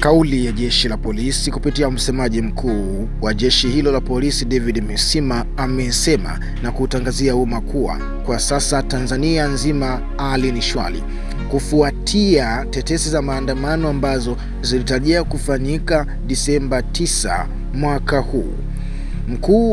Kauli ya jeshi la polisi kupitia msemaji mkuu wa jeshi hilo la polisi David Misima amesema na kutangazia umma kuwa kwa sasa Tanzania nzima hali ni shwari kufuatia tetesi za maandamano ambazo zilitarajia kufanyika Disemba 9 mwaka huu. Mkuu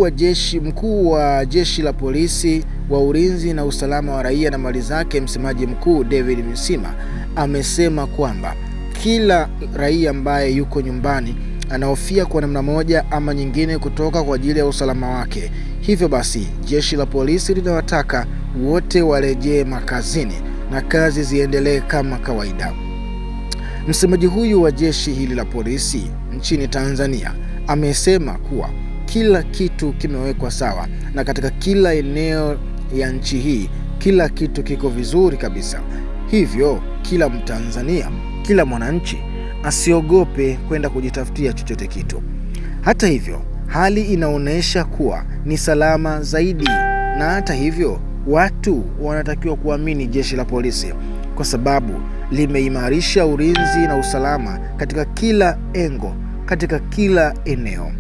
wa jeshi la polisi wa ulinzi na usalama wa raia na mali zake, msemaji mkuu David Misima amesema kwamba kila raia ambaye yuko nyumbani anahofia kwa namna moja ama nyingine kutoka kwa ajili ya usalama wake. Hivyo basi, jeshi la polisi linawataka wote warejee makazini na kazi ziendelee kama kawaida. Msemaji huyu wa jeshi hili la polisi nchini Tanzania amesema kuwa kila kitu kimewekwa sawa na katika kila eneo ya nchi hii kila kitu kiko vizuri kabisa. Hivyo kila Mtanzania, kila mwananchi asiogope kwenda kujitafutia chochote kitu. Hata hivyo, hali inaonyesha kuwa ni salama zaidi, na hata hivyo watu wanatakiwa kuamini jeshi la polisi kwa sababu limeimarisha ulinzi na usalama katika kila engo, katika kila eneo.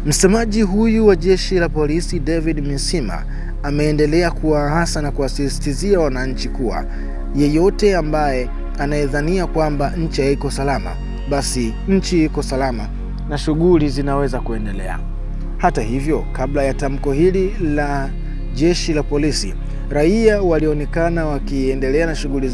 Msemaji huyu wa jeshi la polisi David Misima ameendelea kuwahasa na kuwasisitizia wananchi kuwa yeyote ambaye anayedhania kwamba nchi haiko salama, basi nchi iko salama na shughuli zinaweza kuendelea. Hata hivyo, kabla ya tamko hili la jeshi la polisi, raia walionekana wakiendelea na shughuli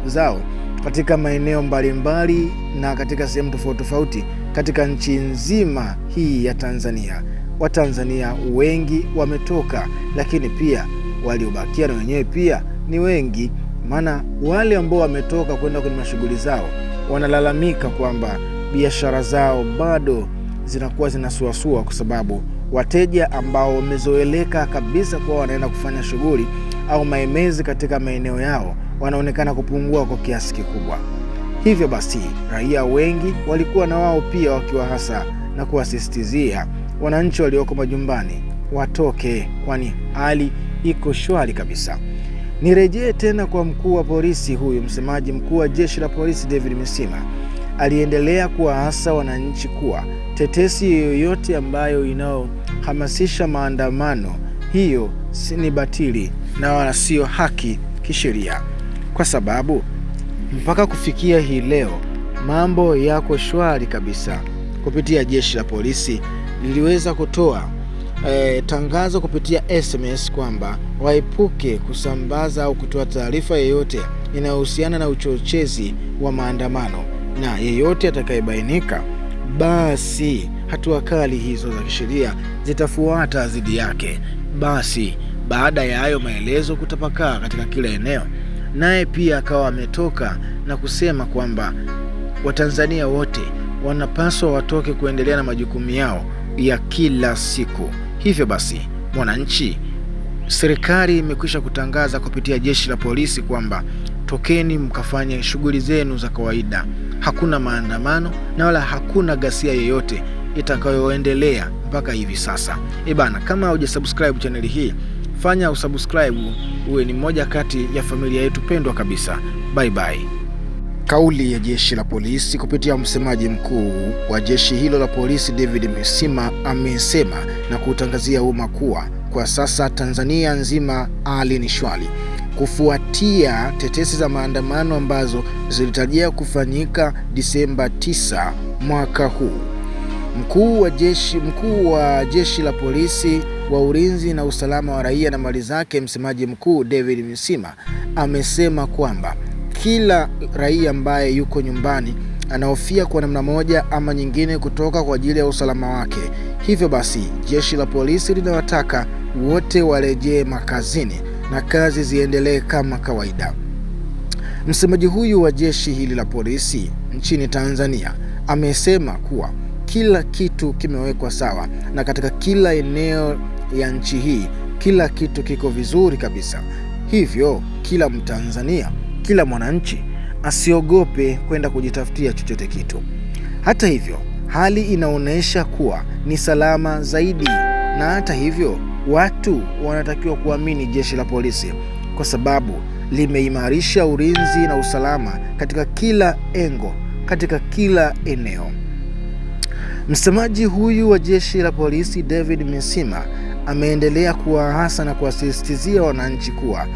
zao katika maeneo mbalimbali na katika sehemu tofauti katika nchi nzima hii ya Tanzania. Watanzania wengi wametoka, lakini pia waliobakia na wenyewe pia ni wengi, maana wale ambao wametoka kwenda kwenye shughuli zao wanalalamika kwamba biashara zao bado zinakuwa zinasuasua kwa sababu wateja ambao wamezoeleka kabisa kwa wanaenda kufanya shughuli au maemezi katika maeneo yao wanaonekana kupungua kwa kiasi kikubwa. Hivyo basi, raia wengi walikuwa na wao pia wakiwahasa na kuwasisitizia wananchi walioko majumbani watoke, kwani hali iko shwari kabisa. Nirejee tena kwa mkuu wa polisi huyu, msemaji mkuu wa jeshi la polisi David Misima aliendelea kuwahasa wananchi kuwa tetesi yoyote ambayo inayohamasisha maandamano, hiyo ni batili na wala sio haki kisheria, kwa sababu mpaka kufikia hii leo mambo yako shwari kabisa. Kupitia jeshi la polisi liliweza kutoa tangazo kupitia SMS kwamba waepuke kusambaza au kutoa taarifa yoyote inayohusiana na uchochezi wa maandamano, na yeyote atakayebainika basi hatua kali hizo za kisheria zitafuata dhidi yake. Basi baada ya hayo maelezo kutapakaa katika kila eneo, naye pia akawa ametoka na kusema kwamba Watanzania wote wanapaswa watoke kuendelea na majukumu yao ya kila siku. Hivyo basi, mwananchi, serikali imekwisha kutangaza kupitia jeshi la polisi kwamba tokeni mkafanye shughuli zenu za kawaida. Hakuna maandamano na wala hakuna ghasia yoyote itakayoendelea mpaka hivi sasa. Kama hujasubscribe channel hii, fanya usubscribe, uwe ni mmoja kati ya familia yetu pendwa kabisa. Bye bye. Kauli ya jeshi la polisi kupitia msemaji mkuu wa jeshi hilo la polisi David Misima amesema na kutangazia umma kuwa kwa sasa Tanzania nzima hali ni shwari kufuatia tetesi za maandamano ambazo zilitarajia kufanyika Disemba 9 mwaka huu. Mkuu wa jeshi la polisi wa ulinzi na usalama wa raia na mali zake, msemaji mkuu David Misima amesema kwamba kila raia ambaye yuko nyumbani anahofia kwa namna moja ama nyingine kutoka kwa ajili ya usalama wake. Hivyo basi, jeshi la polisi linawataka wote warejee makazini na kazi ziendelee kama kawaida. Msemaji huyu wa jeshi hili la polisi nchini Tanzania amesema kuwa kila kitu kimewekwa sawa na katika kila eneo ya nchi hii kila kitu kiko vizuri kabisa. Hivyo kila Mtanzania, kila mwananchi asiogope kwenda kujitafutia chochote kitu. Hata hivyo, hali inaonyesha kuwa ni salama zaidi, na hata hivyo watu wanatakiwa kuamini jeshi la polisi kwa sababu limeimarisha ulinzi na usalama katika kila engo, katika kila eneo. Msemaji huyu wa jeshi la polisi David Misima ameendelea kuwaasa na kuwasisitizia wananchi kuwa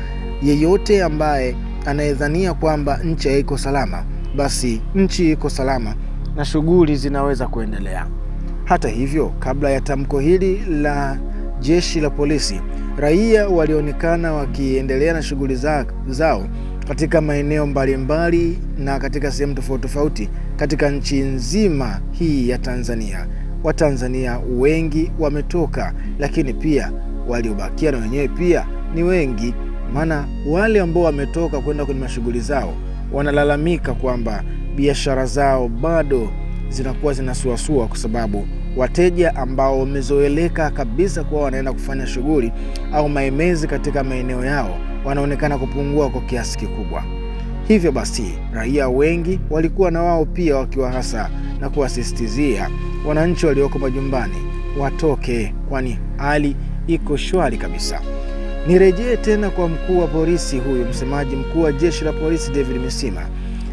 yeyote ambaye anayedhania kwamba nchi haiko salama, basi nchi iko salama na shughuli zinaweza kuendelea. Hata hivyo, kabla ya tamko hili la jeshi la polisi, raia walionekana wakiendelea na shughuli zao katika maeneo mbalimbali na katika sehemu tofauti tofauti katika nchi nzima hii ya Tanzania. Watanzania wengi wametoka, lakini pia waliobakia na wenyewe pia ni wengi, maana wale ambao wametoka kwenda kwenye mashughuli zao wanalalamika kwamba biashara zao bado zinakuwa zinasuasua, kwa sababu wateja ambao wamezoeleka kabisa kuwa wanaenda kufanya shughuli au maemezi katika maeneo yao wanaonekana kupungua kwa kiasi kikubwa. Hivyo basi, raia wengi walikuwa na wao pia wakiwahasa na kuwasisitizia wananchi walioko majumbani watoke, kwani hali iko shwari kabisa. Nirejee tena kwa mkuu wa polisi huyu, msemaji mkuu wa jeshi la polisi David Misima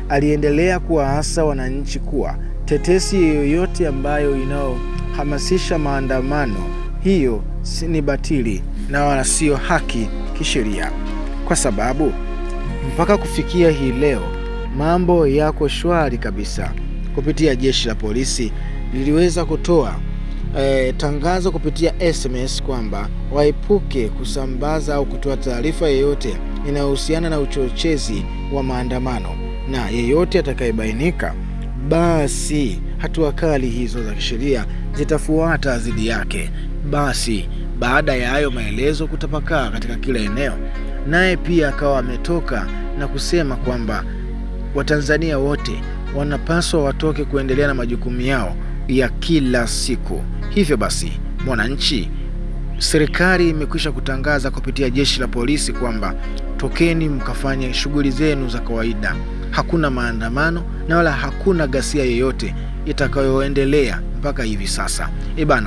aliendelea kuwahasa wananchi kuwa tetesi yoyote ambayo inayohamasisha maandamano, hiyo ni batili na wala sio haki kisheria, kwa sababu mpaka kufikia hii leo mambo yako shwari kabisa. Kupitia jeshi la polisi liliweza kutoa tangazo kupitia SMS kwamba waepuke kusambaza au kutoa taarifa yoyote inayohusiana na uchochezi wa maandamano, na yeyote atakayebainika basi hatua kali hizo za kisheria zitafuata dhidi yake. Basi baada ya hayo maelezo kutapakaa katika kila eneo, naye pia akawa ametoka na kusema kwamba Watanzania wote wanapaswa watoke kuendelea na majukumu yao ya kila siku. Hivyo basi, mwananchi, serikali imekwisha kutangaza kupitia jeshi la polisi kwamba tokeni mkafanye shughuli zenu za kawaida. Hakuna maandamano na wala hakuna ghasia yoyote itakayoendelea mpaka hivi sasa.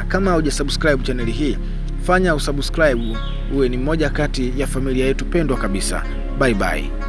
Kama hujasubscribe channel hii, fanya usubscribe, uwe ni mmoja kati ya familia yetu pendwa kabisa. Bye bye.